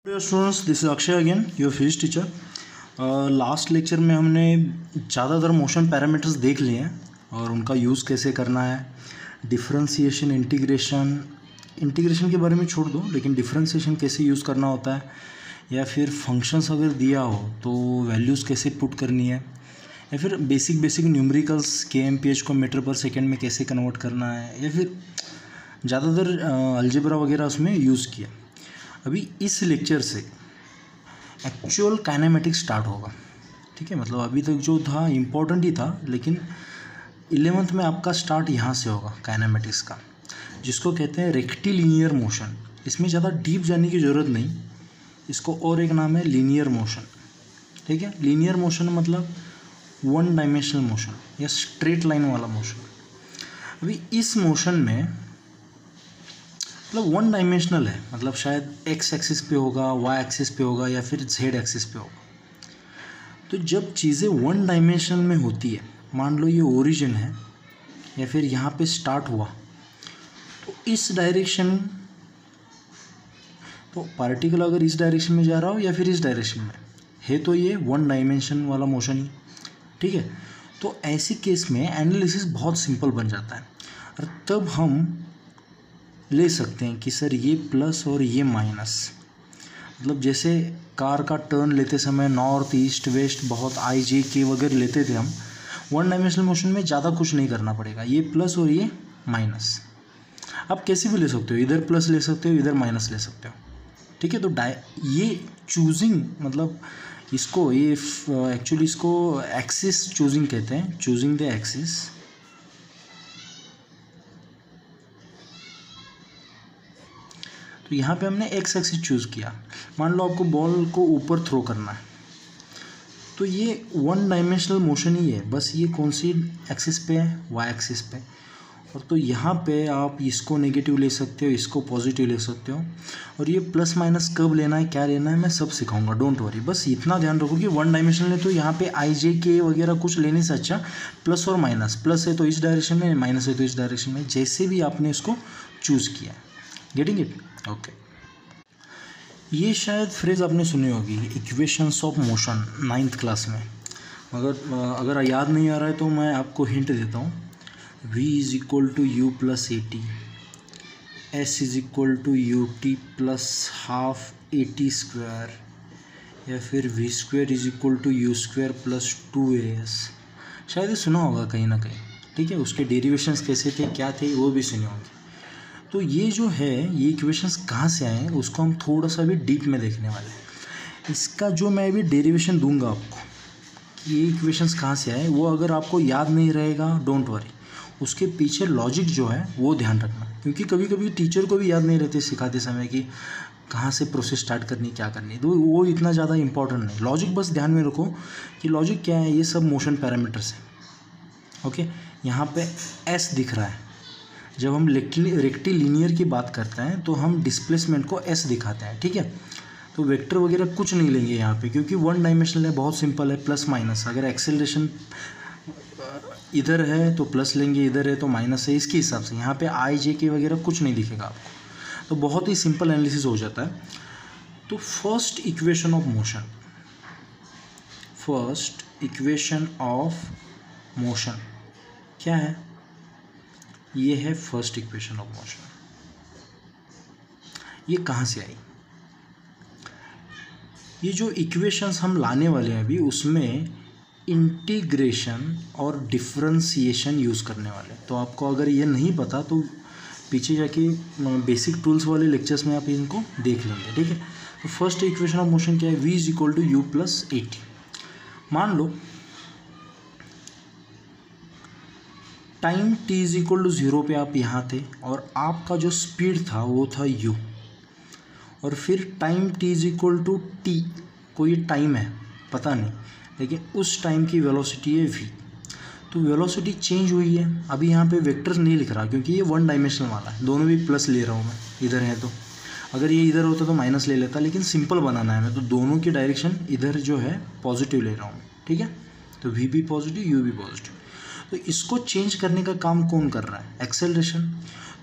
Dear students, this is Akshay again, your physics teacher. Last lecture में हमने ज़्यादातर motion parameters देख लिए हैं और उनका यूज़ कैसे करना है। डिफरेंशिएशन, इंटीग्रेशन के बारे में छोड़ दो, लेकिन डिफरेंशिएशन कैसे यूज़ करना होता है, या फिर फंक्शंस अगर दिया हो तो वैल्यूज़ कैसे पुट करनी है, या फिर बेसिक न्यूमेरिकल्स kmph को मीटर पर सेकेंड में कैसे कन्वर्ट करना है, या फिर ज़्यादातर अलजेब्रा वगैरह उसमें यूज़ किया। अभी इस लेक्चर से एक्चुअल काइनेमेटिक्स स्टार्ट होगा, ठीक है। मतलब अभी तक जो था इम्पोर्टेंट ही था, लेकिन 11th में आपका स्टार्ट यहाँ से होगा काइनेमेटिक्स का, जिसको कहते हैं रेक्टिलिनियर मोशन। इसमें ज़्यादा डीप जाने की ज़रूरत नहीं, इसको और एक नाम है लीनियर मोशन, ठीक है। लीनियर मोशन मतलब वन डायमेंशनल मोशन या स्ट्रेट लाइन वाला मोशन। अभी इस मोशन में मतलब वन डायमेंशनल है, मतलब शायद एक्स एक्सिस पे होगा, वाई एक्सिस पे होगा, या फिर जेड एक्सिस पे होगा। तो जब चीज़ें वन डायमेंशन में होती है, मान लो ये ओरिजिन है या फिर यहाँ पे स्टार्ट हुआ, तो इस डायरेक्शन, तो पार्टिकल अगर इस डायरेक्शन में जा रहा हो या फिर इस डायरेक्शन में है, तो ये वन डायमेंशन वाला मोशन ही, ठीक है। तो ऐसी केस में एनालिसिस बहुत सिंपल बन जाता है, और तब हम ले सकते हैं कि सर ये प्लस और ये माइनस। मतलब जैसे कार का टर्न लेते समय नॉर्थ ईस्ट वेस्ट बहुत आई जे के वगैरह लेते थे हम, वन डायमेंशनल मोशन में ज़्यादा कुछ नहीं करना पड़ेगा, ये प्लस और ये माइनस आप कैसे भी ले सकते हो, इधर प्लस ले सकते हो, इधर माइनस ले सकते हो, ठीक है। तो ये चूजिंग, मतलब इसको ये एक्चुअली इसको एक्सिस चूजिंग कहते हैं, चूजिंग द एक्सिस। तो यहाँ पे हमने एक्स एक्सिस चूज़ किया। मान लो आपको बॉल को ऊपर थ्रो करना है, तो ये वन डायमेंशनल मोशन ही है, बस ये कौन सी एक्सिस पे है, वाई एक्सिस पे। और तो यहाँ पे आप इसको नेगेटिव ले सकते हो, इसको पॉजिटिव ले सकते हो, और ये प्लस माइनस कब लेना है, क्या लेना है, मैं सब सिखाऊंगा, डोंट वरी। बस इतना ध्यान रखो कि वन डायमेंशनल है तो यहाँ पे आई जे के वगैरह कुछ लेने से अच्छा प्लस और माइनस, प्लस है तो इस डायरेक्शन में, माइनस है तो इस डायरेक्शन में, जैसे भी आपने इसको चूज़ किया। Getting it? ओके। ये शायद फ्रेज आपने सुनी होगी, equations of motion, 9th class में। अगर याद नहीं आ रहा है तो मैं आपको हिंट देता हूँ। v is equal to u plus a t, s is equal to u t plus half a t square, या फिर v square is equal to u square plus 2as। शायद ये सुना होगा कहीं ना कहीं, ठीक है। उसके डेरिवेशंस कैसे थे, क्या थे, वो भी सुने होंगे। तो ये जो है, ये इक्वेशंस कहाँ से आए हैं उसको हम थोड़ा सा भी डीप में देखने वाले हैं। इसका जो मैं अभी डेरिवेशन दूंगा आपको कि ये इक्वेशंस कहाँ से आए, वो अगर आपको याद नहीं रहेगा डोंट वरी, उसके पीछे लॉजिक जो है वो ध्यान रखना, क्योंकि कभी कभी टीचर को भी याद नहीं रहते सिखाते समय कि कहाँ से प्रोसेस स्टार्ट करनी, क्या करनी, तो वो इतना ज़्यादा इंपॉर्टेंट नहीं। लॉजिक बस ध्यान में रखो कि लॉजिक क्या है, ये सब मोशन पैरामीटर्स हैं, ओके। यहाँ पे एस दिख रहा है, जब हम रेक्टिलिनियर की बात करते हैं तो हम डिस्प्लेसमेंट को एस दिखाते हैं, ठीक है। तो वेक्टर वगैरह कुछ नहीं लेंगे यहाँ पे, क्योंकि वन डायमेंशनल है, बहुत सिंपल है, प्लस माइनस। अगर एक्सेलरेशन इधर है तो प्लस लेंगे, इधर है तो माइनस है, इसके हिसाब से। यहाँ पे आई जे के वगैरह कुछ नहीं दिखेगा आपको, तो बहुत ही सिंपल एनालिसिस हो जाता है। तो फर्स्ट इक्वेशन ऑफ मोशन क्या है, ये है फर्स्ट इक्वेशन ऑफ मोशन। ये कहाँ से आई, ये जो इक्वेशंस हम लाने वाले हैं अभी, उसमें इंटीग्रेशन और डिफरेंशिएशन यूज़ करने वाले हैं। तो आपको अगर ये नहीं पता तो पीछे जाके बेसिक टूल्स वाले लेक्चर्स में आप इनको देख लेंगे, ठीक है। तो फर्स्ट इक्वेशन ऑफ मोशन क्या है, v is equal to u plus a t. मान लो time t is equal to 0 पे आप यहाँ थे, और आपका जो स्पीड था वो था u, और फिर time t is equal to t, कोई टाइम है पता नहीं, लेकिन उस टाइम की वेलोसिटी है v। तो वेलोसिटी चेंज हुई है। अभी यहाँ पे वेक्टर्स नहीं लिख रहा, क्योंकि ये वन डायमेंशनल वाला है, दोनों भी प्लस ले रहा हूँ मैं, इधर है तो अगर ये इधर होता तो माइनस ले लेता, लेकिन सिंपल बनाना है मैं, तो दोनों की डायरेक्शन इधर जो है पॉजिटिव ले रहा हूँ, ठीक है। तो v भी पॉजिटिव, u भी पॉजिटिव। तो इसको चेंज करने का काम कौन कर रहा है, एक्सेलरेशन।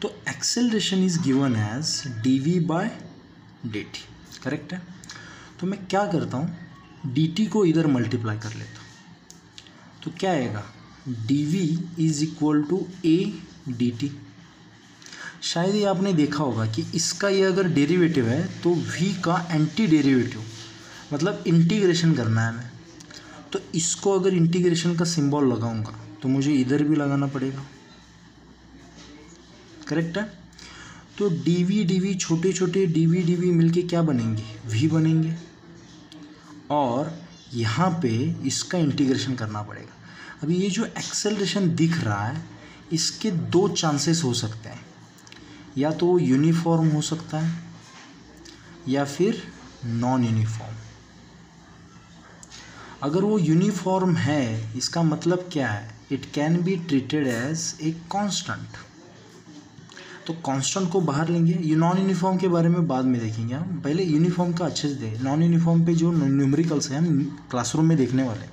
तो acceleration is given as dv by dt, correct है। तो मैं क्या करता हूँ, dt को इधर मल्टीप्लाई कर लेता हूँ, तो क्या आएगा, dv is equal to a dt। शायद ये आपने देखा होगा कि इसका ये अगर डेरिवेटिव है तो v का एंटी डेरिवेटिव, मतलब इंटीग्रेशन करना है हमें, तो इसको अगर इंटीग्रेशन का सिंबल लगाऊंगा तो मुझे इधर भी लगाना पड़ेगा, करेक्ट है। तो dv dv छोटे छोटे dv dv मिलके क्या बनेंगे, v बनेंगे, और यहाँ पे इसका इंटीग्रेशन करना पड़ेगा। अभी ये जो एक्सेलरेशन दिख रहा है इसके दो चांसेस हो सकते हैं, या तो वो यूनिफॉर्म हो सकता है या फिर नॉन यूनिफॉर्म। अगर वो यूनिफॉर्म है इसका मतलब क्या है, it can be treated as a constant, तो कांस्टेंट को बाहर लेंगे। ये नॉन यूनिफॉर्म के बारे में बाद में देखेंगे हम, पहले यूनिफॉर्म का अच्छे से देखें। नॉन यूनिफॉर्म पे जो न्यूमेरिकल्स हैं हम क्लासरूम में देखने वाले हैं,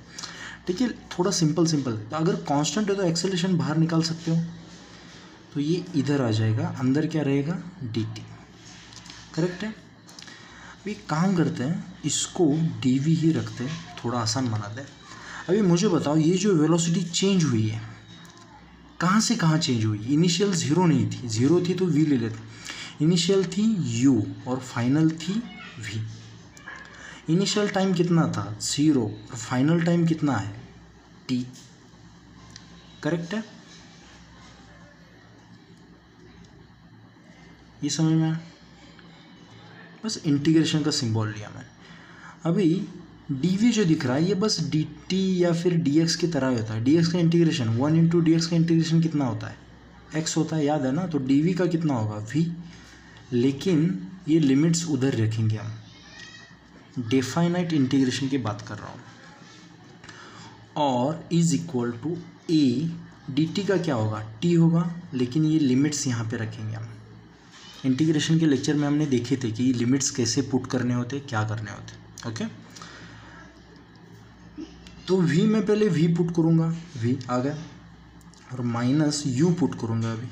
ठीक है, थोड़ा सिंपल। तो अगर कांस्टेंट है तो एक्सेलरेशन बाहर निकाल सकते हो, तो ये इधर आ जाएगा, अंदर क्या रहेगा, dt, करेक्ट है। अभी काम करते हैं, इसको dv ही रखते हैं, थोड़ा आसान बनाते हैं। अभी मुझे बताओ ये जो वेलोसिटी चेंज हुई है कहाँ से कहाँ चेंज हुई, इनिशियल ज़ीरो नहीं थी, ज़ीरो थी तो v ले लेते, इनिशियल थी u और फाइनल थी v। इनिशियल टाइम कितना था, 0, और फाइनल टाइम कितना है, t, करेक्ट है। ये समझ में आया, बस इंटीग्रेशन का सिंबल लिया मैंने। अभी dv जो दिख रहा है ये बस dt या फिर dx की तरह होता है। dx का इंटीग्रेशन 1 इंटू dx का इंटीग्रेशन कितना होता है, x होता है, याद है ना। तो dv का कितना होगा, v, लेकिन ये लिमिट्स उधर रखेंगे हम, डेफाइनाइट इंटीग्रेशन की बात कर रहा हूँ। और is equal to a dt का क्या होगा, t होगा, लेकिन ये लिमिट्स यहाँ पे रखेंगे हम। इंटीग्रेशन के लेक्चर में हमने देखे थे कि लिमिट्स कैसे पुट करने होते, क्या करने होते, ओके। तो v में पहले v पुट करूँगा, v आ गया, और माइनस u पुट करूँगा अभी,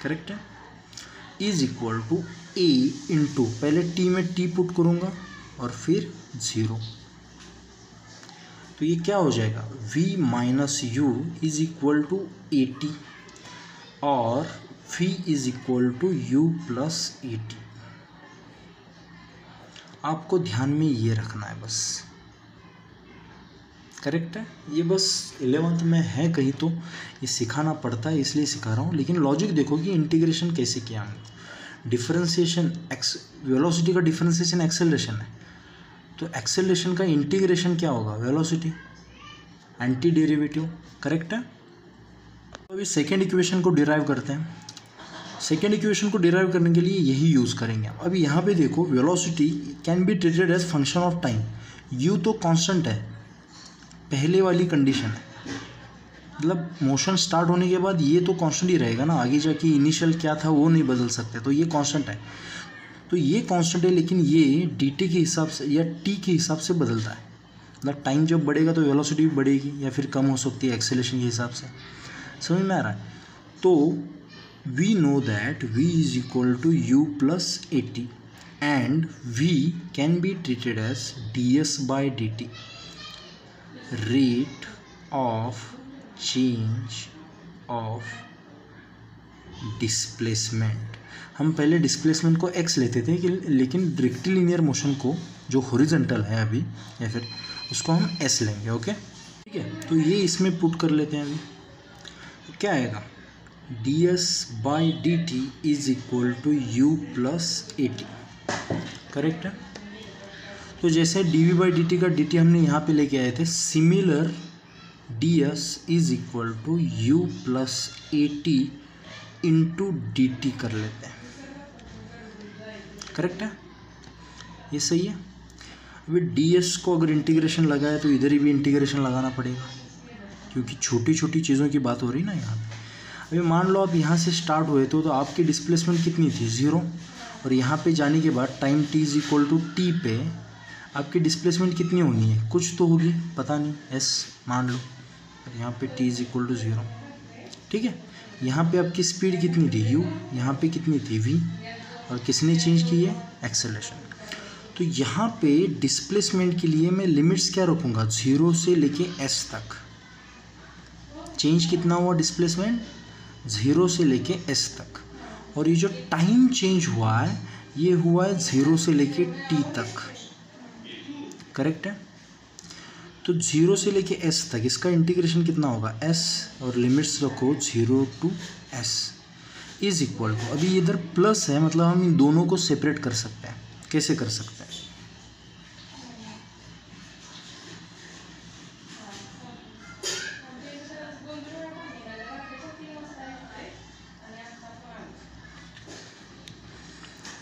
करेक्ट है, is equal to a into, पहले t में t पुट करूँगा और फिर 0, तो ये क्या हो जाएगा, v minus u is equal to 80 और v is equal to u plus 80। आपको ध्यान में ये रखना है बस, करेक्ट है। ये बस 11th में है कहीं तो ये सिखाना पड़ता है, इसलिए सिखा रहा हूँ। लेकिन लॉजिक देखो कि इंटीग्रेशन कैसे किया हमने, डिफरेंशिएशन, वेलोसिटी का डिफरेंशिएशन एक्सेलरेशन है, तो एक्सेलरेशन का इंटीग्रेशन क्या होगा, वेलोसिटी, एंटी डेरिवेटिव, करेक्ट है। तो अभी सेकेंड इक्वेशन को डिराइव करते हैं। सेकेंड इक्वेशन को डिराइव करने के लिए यही यूज़ करेंगे। अभी यहाँ पे देखो, velocity can be treated as function of time, u तो कांस्टेंट है, पहले वाली कंडीशन है, मतलब मोशन स्टार्ट होने के बाद ये तो कांस्टेंट ही रहेगा ना, आगे जाके इनिशियल क्या था वो नहीं बदल सकते, तो ये कांस्टेंट है। तो ये कांस्टेंट है, लेकिन ये dt के हिसाब से या t के हिसाब से बदलता है, मतलब टाइम जब बढ़ेगा तो वेलोसिटी भी बढ़ेगी या फिर कम हो सकती है एक्सेलरेशन के हिसाब से, समझ में आ रहा है। तो we know that v is equal to u plus 80 and v can be treated as ds by dt, rate of change of displacement. हम पहले डिस्प्लेसमेंट को x लेते थे कि, लेकिन रेक्टिलिनियर मोशन को जो हॉरिजॉन्टल है अभी, या फिर उसको हम s लेंगे, ओके, ठीक है। तो ये इसमें पुट कर लेते हैं अभी, तो क्या आएगा, ds by dt is equal to u plus 80, correct है। तो जैसे dv बाई dt का dt हमने यहाँ पे लेके आए थे, similar ds is equal to u plus 80 into dt कर लेते हैं, करेक्ट है, ये सही है। अभी ds को अगर इंटीग्रेशन लगाए तो इधर ही भी इंटीग्रेशन लगाना पड़ेगा, क्योंकि छोटी छोटी चीज़ों की बात हो रही ना यहाँ पे। अभी मान लो आप यहाँ से स्टार्ट हुए तो आपकी डिस्प्लेसमेंट कितनी थी, 0, और यहाँ पे जाने के बाद time t is equal to t पे आपकी डिस्प्लेसमेंट कितनी होनी है, कुछ तो होगी, पता नहीं, s मान लो, और यहाँ पे t इज इक्वल टू 0, ठीक है। यहाँ पे आपकी स्पीड कितनी थी, u, यहाँ पे कितनी थी, v, और किसने चेंज की है, एक्सेलरेशन। तो यहाँ पे डिस्प्लेसमेंट के लिए मैं लिमिट्स क्या रखूँगा, 0 से लेके s तक। चेंज कितना हुआ डिस्प्लेसमेंट, 0 से लेके s तक। और ये जो टाइम चेंज हुआ है ये हुआ है 0 से लेके t तक, करेक्ट है। तो 0 से लेके s तक इसका इंटीग्रेशन कितना होगा, s और लिमिट्स रखो 0 to s is equal to, अभी इधर प्लस है मतलब हम इन दोनों को सेपरेट कर सकते हैं। कैसे कर सकते हैं,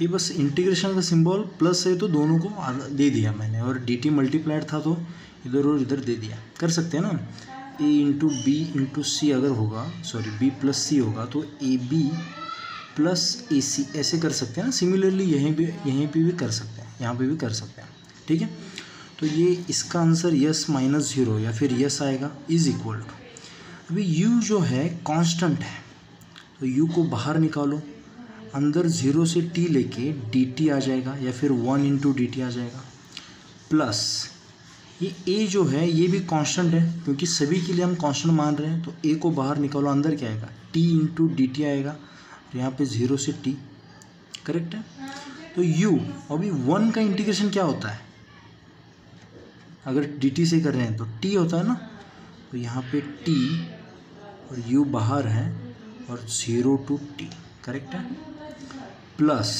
ये बस इंटीग्रेशन का सिंबल प्लस है तो दोनों को दे दिया मैंने, और डी टी मल्टीप्लाइड था तो इधर और इधर दे दिया। कर सकते हैं ना, a इंटू बी इंटू सी अगर होगा, सॉरी b प्लस सी होगा तो ए बी प्लस ए सी ऐसे कर सकते हैं ना। सिमिलरली यहीं पे भी कर सकते हैं, यहाँ पे भी कर सकते हैं, ठीक है। तो ये इसका आंसर यस माइनस 0 या फिर यस आएगा, इज इक्वल टू, अभी u जो है कांस्टेंट है तो u को बाहर निकालो, अंदर 0 से t लेके dt आ जाएगा या फिर 1 इंटू dt आ जाएगा, प्लस ये a जो है ये भी कांस्टेंट है क्योंकि सभी के लिए हम कांस्टेंट मान रहे हैं, तो a को बाहर निकालो, अंदर क्या आएगा, t इंटू dt आएगा, तो यहाँ पे 0 से t, करेक्ट है। तो u, अभी 1 का इंटीग्रेशन क्या होता है, अगर dt से कर रहे हैं तो t होता है ना, तो यहाँ पे t और u बाहर है और 0 to t, करेक्ट है। प्लस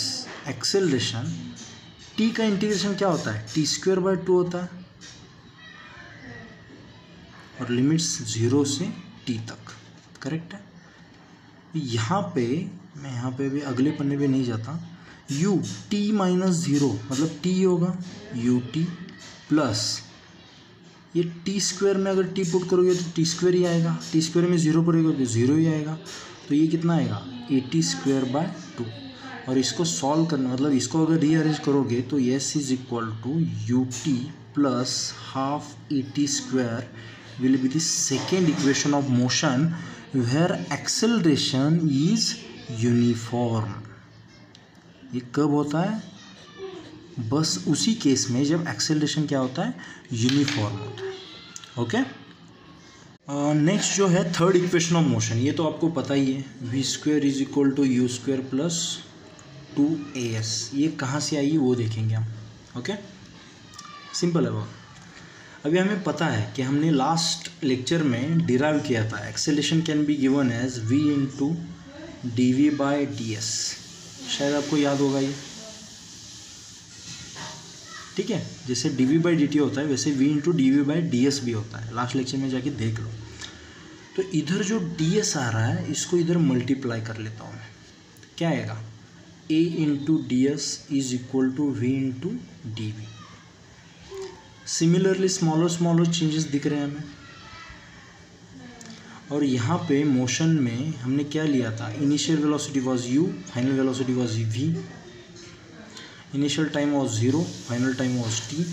एक्सेलरेशन, t का इंटीग्रेशन क्या होता है, t² by 2 होता है, और लिमिट्स 0 से t तक, करेक्ट है। यहाँ पे मैं यहाँ पे भी अगले पन्ने पे नहीं जाता, u t माइनस 0 मतलब t होगा ut प्लस ये t² में अगर t पुट करोगे तो t² ही आएगा, t² में 0 पड़ेगा तो 0 ही आएगा, तो ये कितना आएगा at² by 2। और इसको सॉल्व करना मतलब इसको अगर रीअरेंज करोगे तो s is equal to ut plus half at² will be the second equation of motion where acceleration is uniform। ये कब होता है, बस उसी केस में जब एक्सेलरेशन क्या होता है, यूनिफॉर्म होता है, ओके। नेक्स्ट जो है थर्ड इक्वेशन ऑफ मोशन, ये तो आपको पता ही है, v² is equal to u² plus 2as, ये कहाँ से आई वो देखेंगे हम, ओके। सिंपल है बहुत। अभी हमें पता है कि हमने लास्ट लेक्चर में डिराइव किया था, acceleration can be given as v into d by d s, शायद आपको याद होगा ये, ठीक है। जैसे डी बाई डी टी होता है वैसे v into d by d S भी होता है, लास्ट लेक्चर में जाके देख लो। तो इधर जो डी एस आ रहा है इसको इधर मल्टीप्लाई कर लेता हूँ मैं, क्या आएगा, a into d s is equal to v into d v. Similarly smaller changes दिख रहे हैं हमें। और यहाँ पे मोशन में हमने क्या लिया था, initial velocity was u, final velocity was v, initial time was 0, final time was t,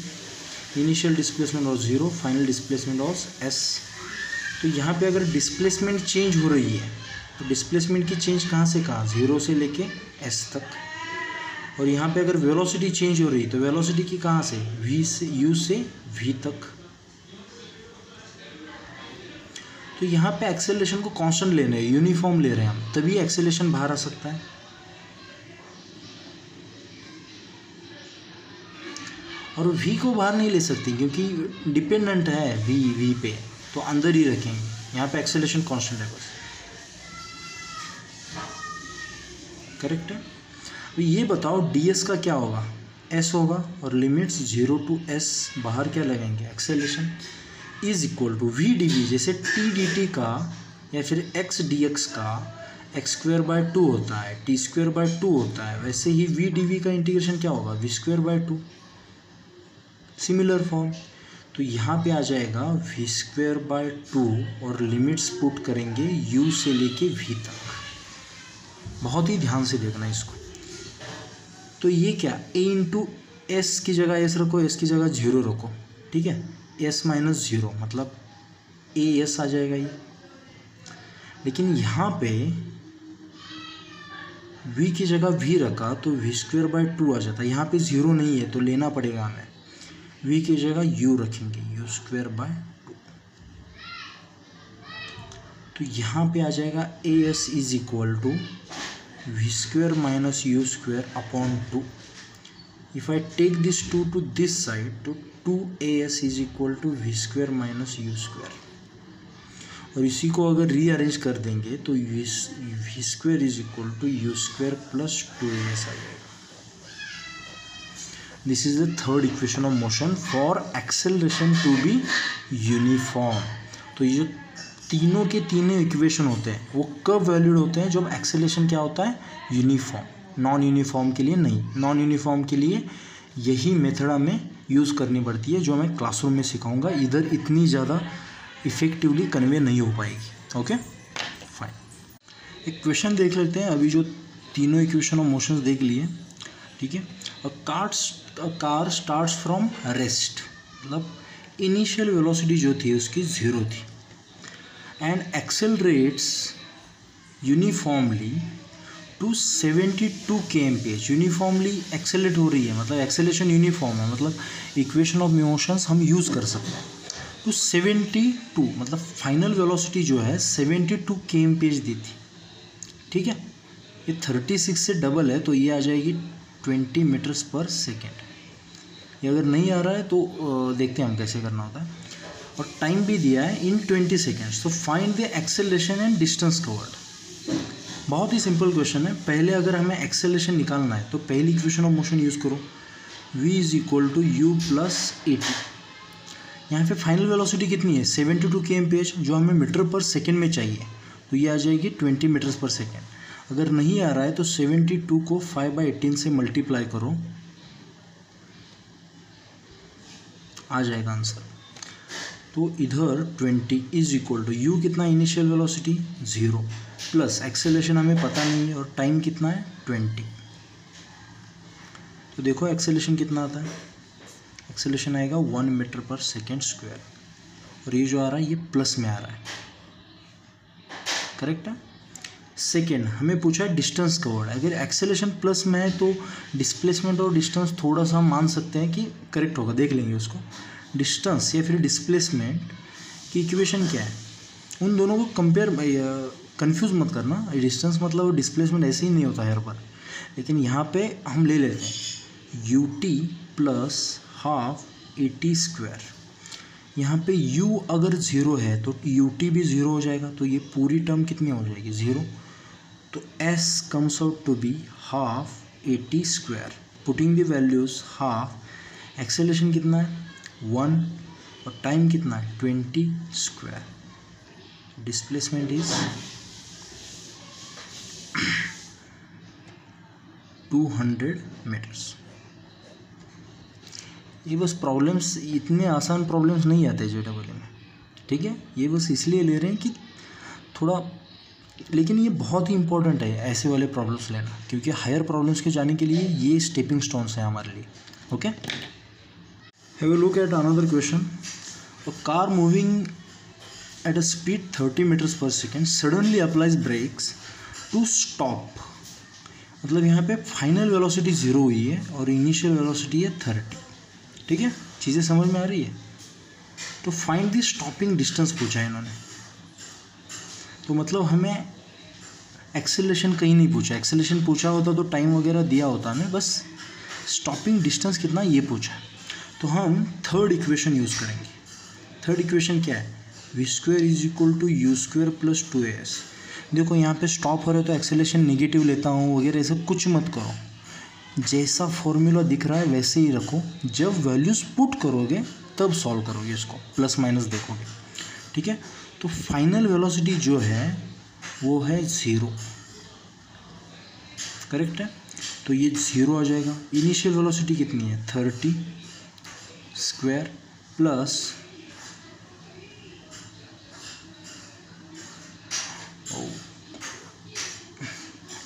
initial displacement was 0, final displacement was s। तो यहाँ पे अगर डिस्प्लेसमेंट चेंज हो रही है तो डिस्प्लेसमेंट की चेंज कहाँ से कहाँ, 0 से लेके s तक। और यहाँ पे अगर वेलोसिटी चेंज हो रही है तो वेलोसिटी की कहाँ से, v से u से v तक। तो यहाँ पे एक्सेलरेशन को कांस्टेंट ले रहे हैं, यूनिफॉर्म ले रहे हैं हम, तभी एक्सेलरेशन बाहर आ सकता है। और v को बाहर नहीं ले सकती क्योंकि डिपेंडेंट है v पे, तो अंदर ही रखेंगे, यहाँ पे एक्सेलरेशन कांस्टेंट है बस, करेक्ट है। तो ये बताओ ds का क्या होगा, s होगा, और लिमिट्स 0 to s बाहर क्या लगाएंगे, acceleration is equal to v dv, जैसे t dt का या फिर x dx का x² by 2 होता है, t² by 2 होता है, वैसे ही v dv का इंटीग्रेशन क्या होगा, v² by 2, सिमिलर फॉर्म। तो यहाँ पे आ जाएगा v² by 2 और लिमिट्स पुट करेंगे u से लेके v तक, बहुत ही ध्यान से देखना इसको। तो ये क्या, a इंटू एस की जगह s रखो, s की जगह 0 रखो, ठीक है, s माइनस 0 मतलब a s आ जाएगा ये। लेकिन यहाँ पे v की जगह v रखा तो v स्क्वायर बाय 2 आ जाता है। यहाँ पे 0 नहीं है तो लेना पड़ेगा हमें, v की जगह u रखेंगे, u स्क्वायर बाय 2। तो यहाँ पे आ जाएगा as is equal to v square minus u square upon 2। If I take this 2 to this side तो 2as is equal to v square minus u square, और इसी को अगर रीअरेंज कर देंगे तो v square is equal to u square plus 2as आ जाएगा। This is the third equation of motion for acceleration to be uniform. तो ये जो तीनों के तीनों इक्वेशन होते हैं वो कब वैलिड होते हैं, जब एक्सेलरेशन क्या होता है, यूनिफॉर्म। नॉन यूनिफॉर्म के लिए नहीं, नॉन यूनिफॉर्म के लिए यही मेथड हमें यूज़ करनी पड़ती है जो मैं क्लासरूम में सिखाऊंगा, इधर इतनी ज़्यादा इफेक्टिवली कन्वे नहीं हो पाएगी। ओके फाइन, एक क्वेश्चन देख लेते हैं। अभी जो तीनों इक्वेशन ऑफ मोशंस देख लिए, ठीक है। कार स्टार्ट्स फ्रॉम रेस्ट, मतलब इनिशियल वेलोसिटी जो थी उसकी 0 थी, and accelerates uniformly to 72 kmph। Uniformly accelerate हो रही है, मतलब एक्सेलरेशन यूनिफॉर्म है, मतलब इक्वेशन ऑफ मोशंस हम यूज़ कर सकते हैं। तो 72 मतलब फाइनल वेलोसिटी जो है 72 kmph दी थी, ठीक है। ये 36 से डबल है तो ये आ जाएगी 20 मीटर्स पर सेकेंड। ये अगर नहीं आ रहा है तो देखते हैं हम कैसे करना होता है। और टाइम भी दिया है इन 20 सेकेंड्स। तो find the acceleration and distance covered. बहुत ही सिंपल क्वेश्चन है। पहले अगर हमें एक्सेलरेशन निकालना है तो पहली इक्वेशन ऑफ मोशन यूज़ करो, v is equal to u plus 80। यहाँ पे फाइनल वेलोसिटी कितनी है, 72 kmph, जो हमें मीटर पर सेकेंड में चाहिए, तो ये आ जाएगी 20 मीटर्स पर सेकेंड। अगर नहीं आ रहा है तो 72 को 5/18 से मल्टीप्लाई करो, आ जाएगा आंसर। तो इधर 20 इज इक्वल टू यू कितना, इनिशियल वेलोसिटी 0 प्लस एक्सेलरेशन हमें पता नहीं है और टाइम कितना है 20। तो देखो एक्सेलरेशन कितना आता है, एक्सेलरेशन आएगा 1 मीटर पर सेकेंड स्क्वायर, और ये जो आ रहा है ये प्लस में आ रहा है, करेक्ट है। सेकेंड हमें पूछा है डिस्टेंस कवर्ड। अगर एक्सेलरेशन प्लस में है तो डिस्प्लेसमेंट और डिस्टेंस थोड़ा सा मान सकते हैं कि करेक्ट होगा, देख लेंगे उसको। डिस्टेंस या फिर डिस्प्लेसमेंट की इक्वेशन क्या है, उन दोनों को कंपेयर, कंफ्यूज मत करना। डिस्टेंस मतलब डिस्प्लेसमेंट ऐसे ही नहीं होता है हर बार, लेकिन यहाँ पे हम ले लेते हैं you t plus half 80 square. यहाँ पे u अगर 0 है तो यू टी भी 0 हो जाएगा, तो ये पूरी टर्म कितनी हो जाएगी 0। तो s comes out to be half 80 square. Putting the values half, acceleration कितना है 1 और टाइम कितना है 20 स्क्वायर। Displacement is 200 metres. ये बस प्रॉब्लम्स, इतने आसान प्रॉब्लम्स नहीं आते JEE में, ठीक है। ये बस इसलिए ले रहे हैं कि थोड़ा, लेकिन ये बहुत ही इंपॉर्टेंट है ऐसे वाले प्रॉब्लम्स लेना, क्योंकि हायर प्रॉब्लम्स के जाने के लिए ये स्टेपिंग स्टोन्स हैं हमारे लिए। Okay, have a look at another question. A car moving at a speed 30 metres पर second suddenly applies brakes to stop. मतलब यहाँ पे फाइनल वेलोसिटी 0 हुई है और इनिशियल वेलोसिटी है 30, ठीक है। चीज़ें समझ में आ रही है। तो फाइंड द स्टॉपिंग डिस्टेंस पूछा है इन्होंने, तो मतलब हमें एक्सेलरेशन कहीं नहीं पूछा। एक्सेलरेशन पूछा होता तो टाइम वगैरह दिया होता हमें, बस स्टॉपिंग डिस्टेंस कितना ये पूछा है। तो हम थर्ड इक्वेशन यूज़ करेंगे। थर्ड इक्वेशन क्या है, v square is equal to u square plus 2as। देखो यहाँ पे स्टॉप हो रहा है तो एक्सेलरेशन नेगेटिव लेता हूँ वगैरह, ऐसा कुछ मत करो, जैसा फॉर्मूला दिख रहा है वैसे ही रखो। जब वैल्यूज़ पुट करोगे तब सॉल्व करोगे इसको, प्लस माइनस देखोगे, ठीक है। तो फाइनल वेलोसिटी जो है वो है 0, करेक्ट है। तो ये 0 आ जाएगा। इनिशियल वेलोसिटी कितनी है 30 स्क्वायर प्लस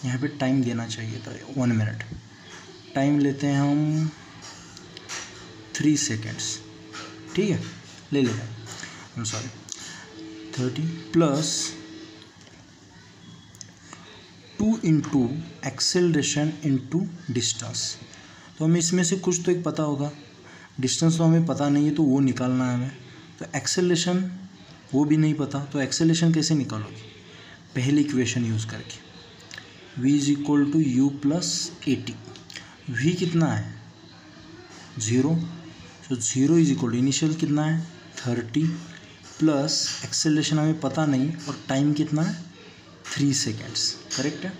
यहाँ पे टाइम देना चाहिए था 1 मिनट, टाइम लेते हैं हम 3 सेकेंड्स, ठीक है, ले लेते हैं। I am sorry, 30 plus two into acceleration into distance. तो हमें इसमें से कुछ तो एक पता होगा, डिस्टेंस तो हमें पता नहीं है तो वो निकालना है हमें। तो एक्सेलरेशन वो भी नहीं पता, तो एक्सेलरेशन कैसे निकालोगे? पहली इक्वेशन यूज़ करके, v is equal to u plus a t. V कितना है? 0। तो 0 इज इक्वल टू इनिशियल कितना है? 30 प्लस एक्सेलरेशन हमें पता नहीं और टाइम कितना है? 3 सेकेंड्स। करेक्ट है।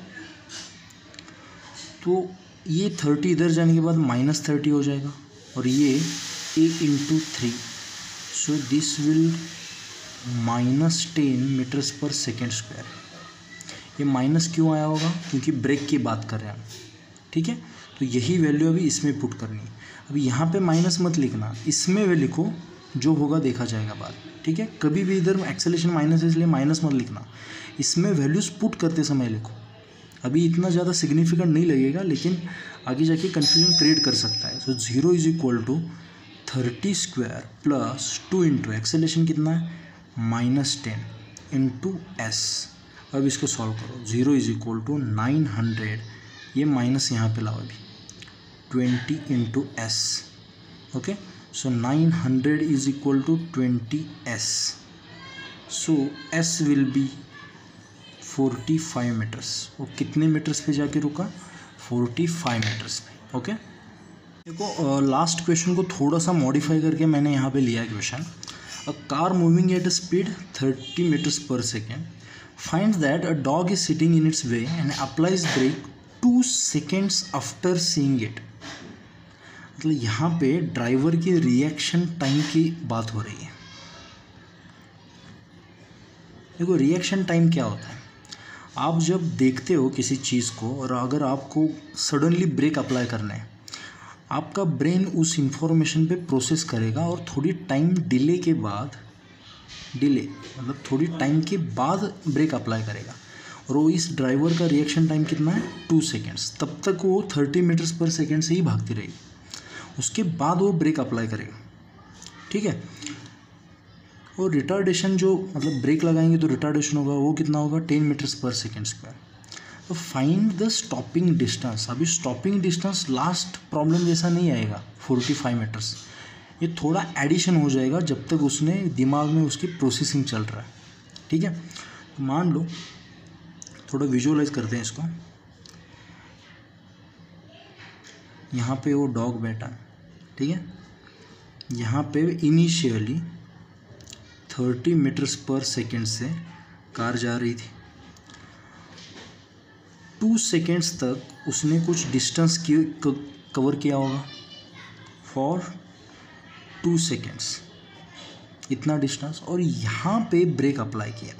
तो ये 30 इधर जाने के बाद -30 हो जाएगा और ये a into 3, so this will -10 metres पर सेकेंड स्क्वायर। ये माइनस क्यों आया होगा? क्योंकि ब्रेक की बात कर रहे हैं हम, ठीक है। तो यही वैल्यू अभी इसमें पुट करनी है। अभी यहाँ पे माइनस मत लिखना, इसमें वे लिखो, जो होगा देखा जाएगा बाद, ठीक है। कभी भी इधर एक्सेलरेशन माइनस है इसलिए माइनस मत लिखना, इसमें वैल्यूज पुट करते समय लिखो। अभी इतना ज़्यादा सिग्निफिकेंट नहीं लगेगा लेकिन आगे जाके कन्फ्यूजन क्रिएट कर सकता है। तो 0 is equal to 30 square plus 2 into acceleration कितना है? -10 इंटू एस। अब इसको सॉल्व करो। 0 इज इक्वल टू 900, ये माइनस यहाँ पे लाओ अभी, 20 into S. Okay, so 900 is equal to 20s, so S will be 45 metres. वो कितने मीटर्स पे जाके रुका? 45 मीटर्स पे। ओके, देखो लास्ट क्वेश्चन को थोड़ा सा मॉडिफाई करके मैंने यहाँ पे लिया है question. A car moving at a speed 30 metres पर second finds that a dog is sitting in its way and applies brake 2 seconds after seeing it। मतलब यहाँ पे ड्राइवर की रिएक्शन टाइम की बात हो रही है। देखो रिएक्शन टाइम क्या होता है? आप जब देखते हो किसी चीज़ को और अगर आपको सडनली ब्रेक अप्लाई करना है, आपका ब्रेन उस इंफॉर्मेशन पे प्रोसेस करेगा और थोड़ी टाइम डिले के बाद, डिले मतलब थोड़ी टाइम के बाद ब्रेक अप्लाई करेगा और वो इस ड्राइवर का रिएक्शन टाइम कितना है? 2 सेकेंड्स। तब तक वो 30 मीटर्स पर सेकेंड से ही भागती रहेगी, उसके बाद वो ब्रेक अप्लाई करेगा, ठीक है। और रिटार्डेशन जो मतलब ब्रेक लगाएंगे तो रिटार्डेशन होगा, वो कितना होगा? 10 मीटर्स पर सेकेंड स्क्वायर। तो फाइंड द स्टॉपिंग डिस्टेंस। अभी स्टॉपिंग डिस्टेंस लास्ट प्रॉब्लम जैसा नहीं आएगा 45 मीटर्स, ये थोड़ा एडिशन हो जाएगा जब तक उसने दिमाग में उसकी प्रोसेसिंग चल रहा है, ठीक है। तो मान लो, थोड़ा विजुअलाइज करते हैं इसको। यहाँ पे वो डॉग बैठा है, ठीक है। यहाँ पे इनिशियली 30 मीटर्स पर सेकेंड से कार जा रही थी। 2 सेकेंड्स तक उसने कुछ डिस्टेंस कवर किया होगा फॉर 2 सेकेंड्स, इतना डिस्टेंस, और यहाँ पे ब्रेक अप्लाई किया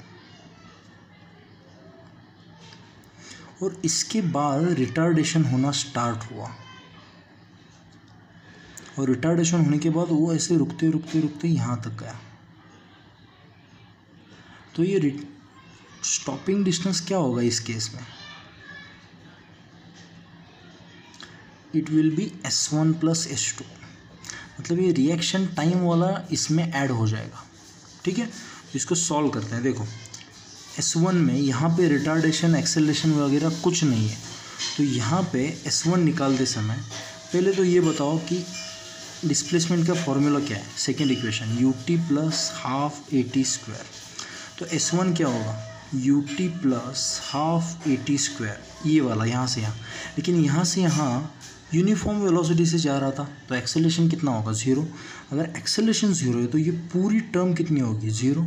और इसके बाद रिटार्डेशन होना स्टार्ट हुआ और रिटार्डेशन होने के बाद वो ऐसे रुकते रुकते रुकते यहाँ तक गया। तो ये स्टॉपिंग डिस्टेंस क्या होगा इस केस में? It will B S1 plus S2, मतलब ये रिएक्शन टाइम वाला इसमें ऐड हो जाएगा, ठीक है। तो इसको सॉल्व करते हैं। देखो S1 में यहाँ पे रिटार्डेशन एक्सेलरेशन वगैरह कुछ नहीं है, तो यहाँ पे S1 निकालते समय पहले तो ये बताओ कि डिस्प्लेसमेंट का फॉर्मूला क्या है? Second equation ut plus half AT square. तो S1 क्या होगा? ut plus half AT square, ये वाला यहाँ से यहाँ, लेकिन यहाँ से यहाँ यूनिफॉर्म वेलोसिटी से जा रहा था तो एक्सेलरेशन कितना होगा? 0। अगर एक्सेलरेशन 0 है तो ये पूरी टर्म कितनी होगी? 0।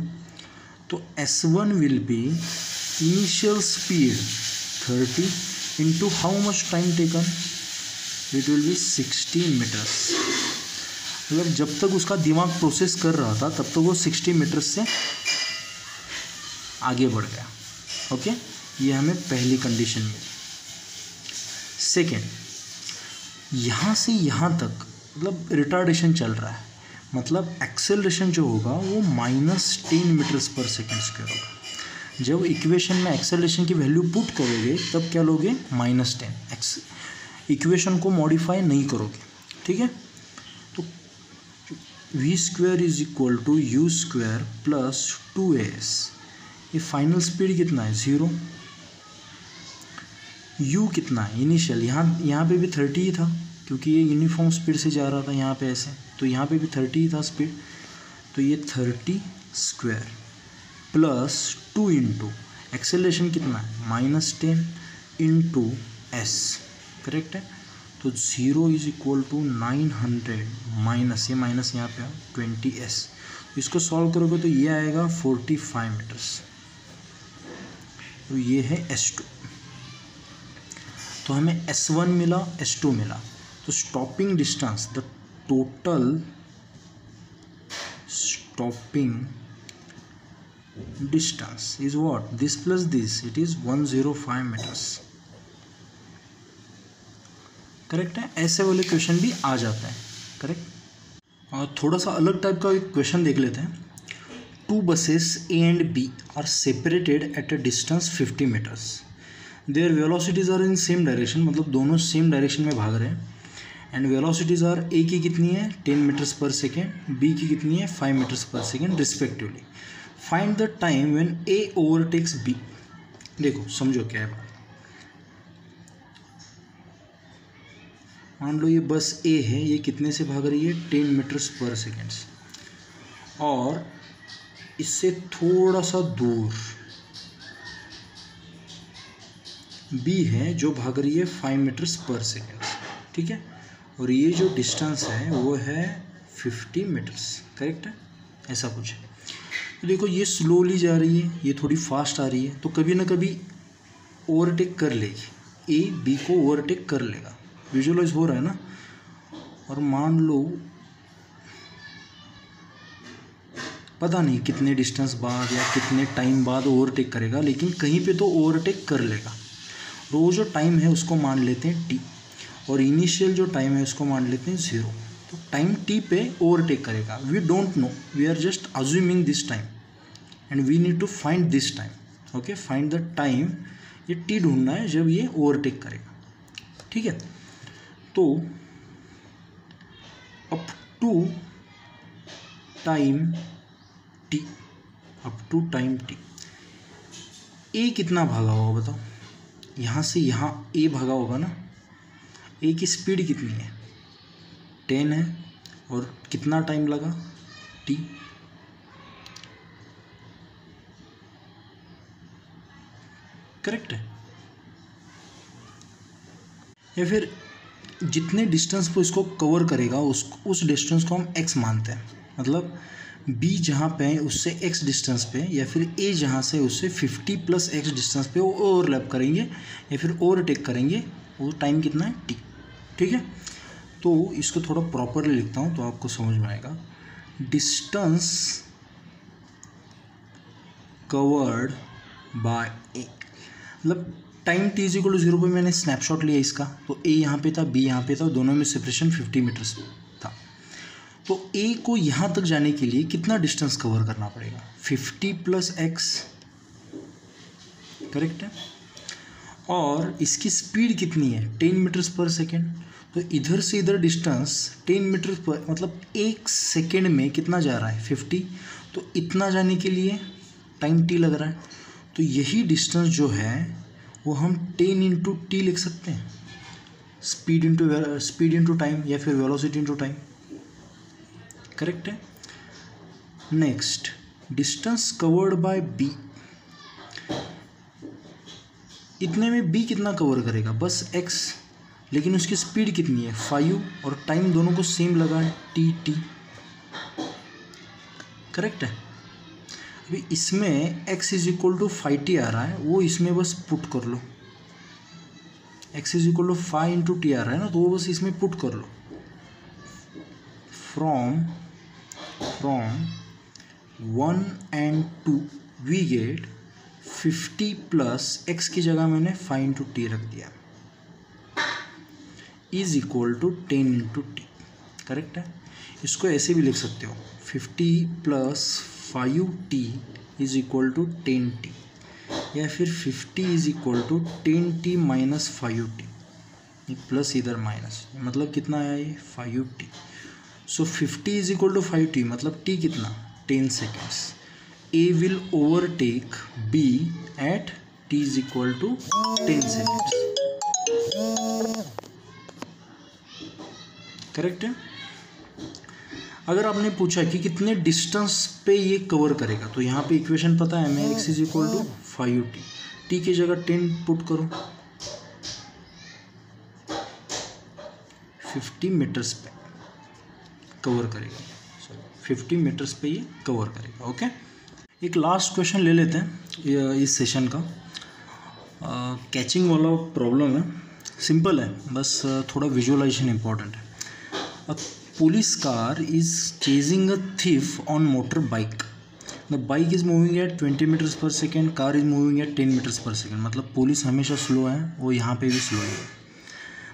तो S1 will be initial speed 30 into how much time taken? It will be 60 metres. मतलब जब तक उसका दिमाग प्रोसेस कर रहा था तब तक वो 60 मीटर्स से आगे बढ़ गया। ओके, ये हमें पहली कंडीशन मिली। सेकेंड, यहाँ से यहाँ तक मतलब रिटार्डेशन चल रहा है, मतलब एक्सेलरेशन जो होगा वो -10 मीटर्स पर सेकेंड स्क्वायर होगा। जब इक्वेशन में एक्सेलरेशन की वैल्यू पुट करोगे तब क्या लोगे? -10। इक्वेशन को मॉडिफाई नहीं करोगे, ठीक है। तो v square is equal to u square plus 2as। ये फाइनल स्पीड कितना है? 0। u कितना है इनिशियल, यहाँ पे भी 30 ही था क्योंकि ये यूनिफॉर्म स्पीड से जा रहा था यहाँ पे ऐसे, तो यहाँ पे भी 30 ही था स्पीड, तो ये 30 स्क्वायर प्लस 2 इंटू एक्सेलरेशन कितना है -10 इंटू एस, करेक्ट है। तो 0 इज इक्वल टू 900 माइनस, ये माइनस यहाँ पे 20s, इसको सॉल्व करोगे तो ये आएगा 45 मीटर्स, तो ये है S2। तो हमें S1 मिला, S2 मिला, तो stopping distance, the total stopping distance is what, this plus this, it is 105 metres, correct है। ऐसे वाले क्वेश्चन भी आ जाता है, करेक्ट। और थोड़ा सा अलग टाइप का एक क्वेश्चन देख लेते हैं। 2 buses A and B are separated at a distance 50 meters. Their velocities are in same direction, मतलब दोनों सेम डायरेक्शन में भाग रहे हैं, एंड वेलोसिटीज आर A की कितनी है 10 मीटर्स पर सेकेंड, B की कितनी है 5 मीटर्स पर second respectively. Find the time when A overtakes B। देखो समझो क्या है, मान लो ये बस A है, ये कितने से भाग रही है 10 मीटर्स पर सेकेंड, और इससे थोड़ा सा दूर B है जो भाग रही है 5 मीटर्स पर सेकेंड, ठीक है, और ये जो डिस्टेंस है वो है 50 मीटर्स, करेक्ट है, ऐसा कुछ है। तो देखो ये स्लोली जा रही है, ये थोड़ी फास्ट आ रही है, तो कभी ना कभी ओवरटेक कर लेगी, A B को ओवरटेक कर लेगा, विजुअलाइज हो रहा है ना। और मान लो पता नहीं कितने डिस्टेंस बाद या कितने टाइम बाद ओवरटेक करेगा, लेकिन कहीं पे तो ओवरटेक कर लेगा। वो जो टाइम है उसको मान लेते हैं t, और इनिशियल जो टाइम है उसको मान लेते हैं 0। तो टाइम t पे ओवरटेक करेगा, we don't know, we are just assuming this time and we need to find this time. Okay, find the time, ये t ढूंढना है जब ये ओवरटेक करेगा, ठीक है। तो up to time t, up to time t, A कितना भागा होगा बताओ, यहाँ से यहाँ A भागा होगा ना, A की स्पीड कितनी है 10 है, और कितना टाइम लगा t, करेक्ट है। या फिर जितने डिस्टेंस पर इसको कवर करेगा उस डिस्टेंस को हम x मानते हैं, मतलब B जहाँ पे है उससे x डिस्टेंस पे, या फिर A जहाँ से उससे 50 प्लस x डिस्टेंस पे वो ओवरलैप करेंगे या फिर ओवरटेक करेंगे, वो टाइम कितना है t, ठीक है। तो इसको थोड़ा प्रॉपरली लिखता हूँ तो आपको समझ में आएगा। डिस्टेंस कवर्ड बाय A, मतलब टाइम t इक्वल टू 0 पे मैंने स्नैपशॉट लिया इसका, तो A यहाँ पे था, B यहाँ पे था, दोनों में सेपरेशन 50 मीटर्स था। तो A को यहाँ तक जाने के लिए कितना डिस्टेंस कवर करना पड़ेगा 50 प्लस x, करेक्ट है, और इसकी स्पीड कितनी है 10 मीटर्स पर सेकेंड, तो इधर से इधर डिस्टेंस 10 मीटर पर, मतलब 1 सेकेंड में कितना जा रहा है 50, तो इतना जाने के लिए टाइम t लग रहा है। तो यही डिस्टेंस जो है वो हम 10 इंटू टी लिख सकते हैं, स्पीड इंटू टाइम या फिर वेलोसिटी इंटू टाइम, करेक्ट है। Next, distance covered by B, इतने में B कितना कवर करेगा बस x, लेकिन उसकी स्पीड कितनी है 5, और टाइम दोनों को सेम लगा है t, करेक्ट है। अभी इसमें x is equal to 5t आ रहा है, वो इसमें बस पुट कर लो, x is equal to 5 into t आ रहा है ना, तो वो बस इसमें पुट कर लो। From 1 and 2 we get 50 plus x की जगह मैंने 5 इंटू टी रख दिया, is equal to 10 into t, correct है। इसको ऐसे भी लिख सकते हो 50 plus 5t is equal to 10t, या फिर 50 is equal to 10t minus 5t, plus इधर माइनस, मतलब कितना आया ये 5t। So 50 is equal to 5t, मतलब t कितना 10 seconds. A will overtake B at t is equal to 10 seconds, correct है। अगर आपने पूछा कि कितने डिस्टेंस पे ये कवर करेगा, तो यहाँ पे इक्वेशन पता है हमें, x is equal to 5t, t की जगह 10 पुट करो, 50 मीटर्स पे कवर करेगा, 50 मीटर्स पे ये कवर करेगा। ओके, एक लास्ट क्वेश्चन ले लेते हैं इस सेशन का। कैचिंग वाला प्रॉब्लम है, सिंपल है, बस थोड़ा विजुअलाइजेशन इंपॉर्टेंट है। A police car is chasing a thief on motor bike, the bike is moving at 20 meters पर second, car is moving at 10 metres पर सेकेंड। मतलब पुलिस हमेशा स्लो है, वो यहाँ पे भी स्लो है।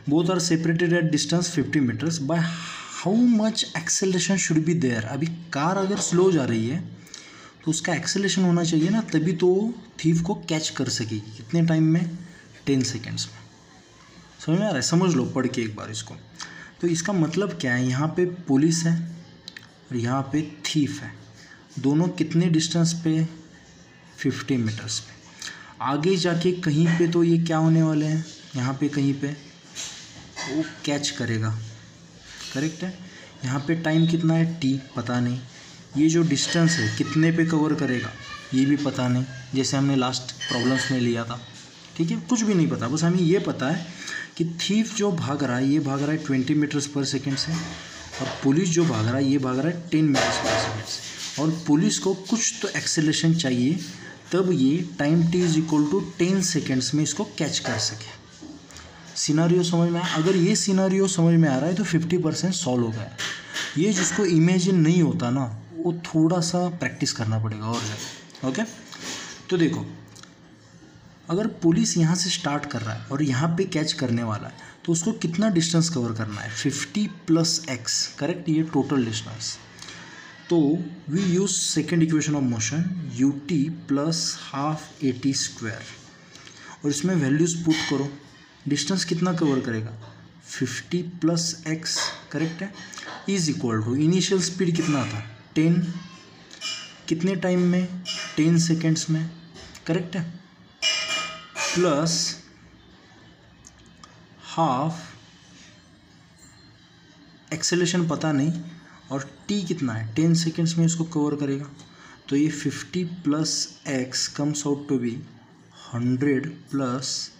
Both are separated at distance 50 meters, by how much acceleration should be there. अभी कार अगर स्लो जा रही है तो उसका एक्सेलरेशन होना चाहिए ना, तभी तो थीफ को कैच कर सकेगी। कितने टाइम में? 10 सेकेंड्स में। समझ में आ रहा है? समझ लो पढ़ के एक बार इसको। तो इसका मतलब क्या है, यहाँ पे पुलिस है और यहाँ पे थीफ है, दोनों कितने डिस्टेंस पे? 50 मीटर्स पे। आगे जाके कहीं पे तो ये क्या होने वाले हैं, यहाँ पे कहीं पे वो कैच करेगा। करेक्ट है। यहाँ पे टाइम कितना है? t, पता नहीं। ये जो डिस्टेंस है कितने पे कवर करेगा ये भी पता नहीं, जैसे हमने लास्ट प्रॉब्लम्स में लिया था। ठीक है, कुछ भी नहीं पता, बस हमें ये पता है कि थीफ जो भाग रहा है ये भाग रहा है 20 मीटर्स पर सेकेंड से, और पुलिस जो भाग रहा है ये भाग रहा है 10 मीटर्स पर सेकेंड से। और पुलिस को कुछ तो एक्सेलरेशन चाहिए, तब ये time t is equal to 10 seconds में इसको कैच कर सके। सिनारियो समझ में आया? अगर ये सिनारियो समझ में आ रहा है तो 50% सॉल्व हो गया। ये जिसको इमेजिन नहीं होता ना, वो थोड़ा सा प्रैक्टिस करना पड़ेगा और ज़्यादा। ओके, तो देखो, अगर पुलिस यहाँ से स्टार्ट कर रहा है और यहाँ पे कैच करने वाला है, तो उसको कितना डिस्टेंस कवर करना है? 50 प्लस x, करेक्ट, ये टोटल डिस्टेंस। तो we use second equation of motion, ut plus half at square, और इसमें वैल्यूज पुट करो। डिस्टेंस कितना कवर करेगा? 50 प्लस x, करेक्ट है, is equal to initial speed कितना था? 10, कितने टाइम में? 10 सेकेंड्स में, करेक्ट है, प्लस हाफ एक्सेलेरेशन पता नहीं, और t कितना है? 10 सेकेंड्स में इसको कवर करेगा। तो ये 50 plus x comes out to be 100 plus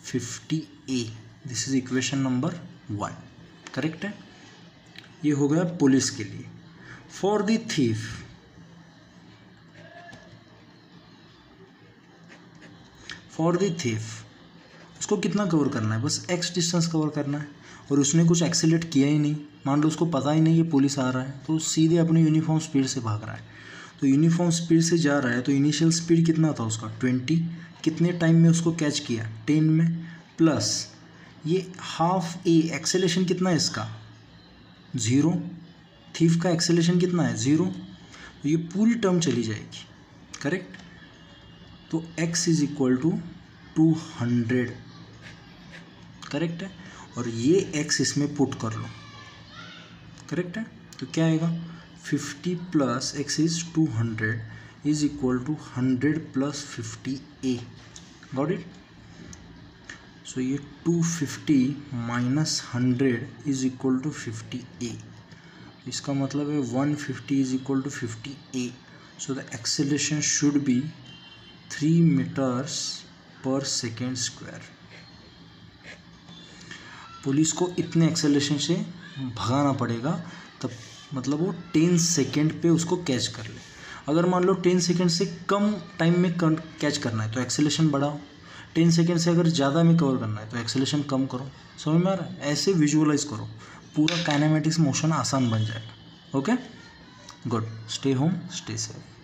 50a। This is equation number 1, correct है। ये हो गया पुलिस के लिए। फॉर द थीफ, उसको कितना कवर करना है? बस x डिस्टेंस कवर करना है, और उसने कुछ एक्सेलेरेट किया ही नहीं। मान लो उसको पता ही नहीं ये पुलिस आ रहा है, तो सीधे अपनी यूनिफॉर्म स्पीड से भाग रहा है। तो यूनिफॉर्म स्पीड से जा रहा है, तो इनिशियल स्पीड कितना था उसका? 20। कितने टाइम में उसको कैच किया? 10 में, प्लस ये हाफ a, एक्सेलेरेशन कितना है इसका? 0। थीफ का एक्सेलेरेशन कितना है? 0। तो ये पूरी टर्म चली जाएगी, करेक्ट। तो x is equal to 200, correct है, और ये x इसमें पुट कर लो, करेक्ट है। तो क्या आएगा? 50 plus x is 200 is equal to 100 plus 50a। Got it? So ये 250 minus 100 is equal to 50a। इसका मतलब है 150 is equal to 50a। So the acceleration should be 3 metres पर सेकेंड स्क्वायर। पुलिस को इतने एक्सेलरेशन से भगाना पड़ेगा, तब मतलब वो 10 सेकेंड पे उसको कैच कर ले। अगर मान लो 10 सेकेंड से कम टाइम में कैच करना है तो एक्सेलरेशन बढ़ाओ, 10 सेकेंड से अगर ज़्यादा में कवर करना है तो एक्सेलरेशन कम करो। समझ में आ रहा है? ऐसे विजुअलाइज करो, पूरा काइनेमेटिक्स मोशन आसान बन जाएगा। Okay, good. Stay home, stay safe.